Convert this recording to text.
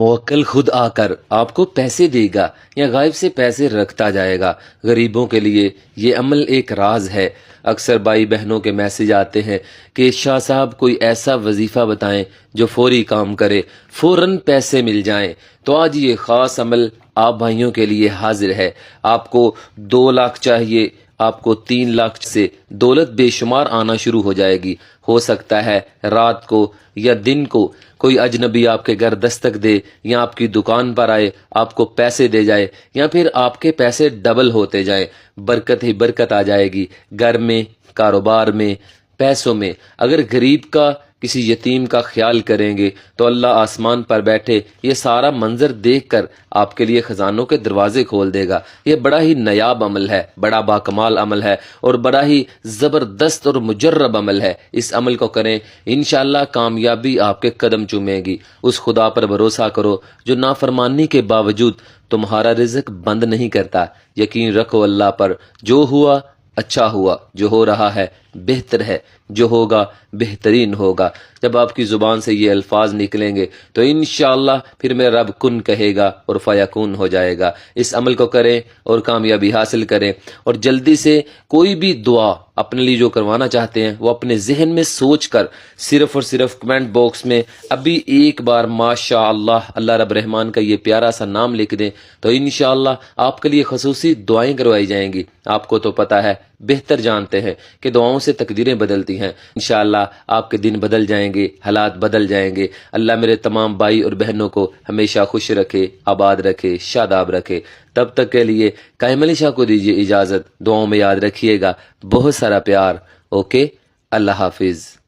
موکل خود آ کر آپ کو پیسے دے گا یا غائب سے پیسے رکھتا جائے گا۔ غریبوں کے لیے یہ عمل ایک راز ہے۔ اکثر بھائی بہنوں کے میسج آتے ہیں کہ شاہ صاحب کوئی ایسا وظیفہ بتائیں جو فوری کام کرے، فوراً پیسے مل جائیں۔ تو آج یہ خاص عمل آپ بھائیوں کے لیے حاضر ہے۔ آپ کو 2 لاکھ چاہیے، آپ کو 3 لاکھ سے دولت بے شمار آنا شروع ہو جائے گی۔ ہو سکتا ہے رات کو یا دن کو کوئی اجنبی آپ کے گھر دستک دے یا آپ کی دکان پر آئے، آپ کو پیسے دے جائے یا پھر آپ کے پیسے ڈبل ہوتے جائیں۔ برکت ہی برکت آ جائے گی گھر میں، کاروبار میں، پیسوں میں۔ اگر غریب کا، کسی یتیم کا خیال کریں گے تو اللہ آسمان پر بیٹھے یہ سارا منظر دیکھ کر آپ کے لیے خزانوں کے دروازے کھول دے گا۔ یہ بڑا ہی نایاب عمل ہے، بڑا باکمال عمل ہے اور بڑا ہی زبردست اور مجرب عمل ہے۔ اس عمل کو کریں، انشاءاللہ کامیابی آپ کے قدم چومے گی۔ اس خدا پر بھروسہ کرو جو نافرمانی کے باوجود تمہارا رزق بند نہیں کرتا۔ یقین رکھو اللہ پر، جو ہوا اچھا ہوا، جو ہو رہا ہے بہتر ہے، جو ہوگا بہترین ہوگا۔ جب آپ کی زبان سے یہ الفاظ نکلیں گے تو انشاءاللہ پھر میرا رب کن کہے گا اور فیکون ہو جائے گا۔ اس عمل کو کریں اور کامیابی حاصل کریں، اور جلدی سے کوئی بھی دعا اپنے لیے جو کروانا چاہتے ہیں وہ اپنے ذہن میں سوچ کر صرف اور صرف کمنٹ باکس میں ابھی ایک بار ماشاء اللہ اللہ رب رحمان کا یہ پیارا سا نام لکھ دیں تو انشاءاللہ آپ کے لیے خصوصی دعائیں کروائی جائیں گی۔ آپ کو تو پتہ ہے، بہتر جانتے ہیں کہ دعاؤں سے تقدیریں بدلتی ہیں۔ انشاءاللہ آپ کے دن بدل جائیں گے، حالات بدل جائیں گے۔ اللہ میرے تمام بھائی اور بہنوں کو ہمیشہ خوش رکھے، آباد رکھے، شاداب رکھے۔ تب تک کے لیے قائم علی شاہ کو دیجیے اجازت۔ دعاؤں میں یاد رکھیے گا، بہت سارا پیار۔ اوکے، اللہ حافظ۔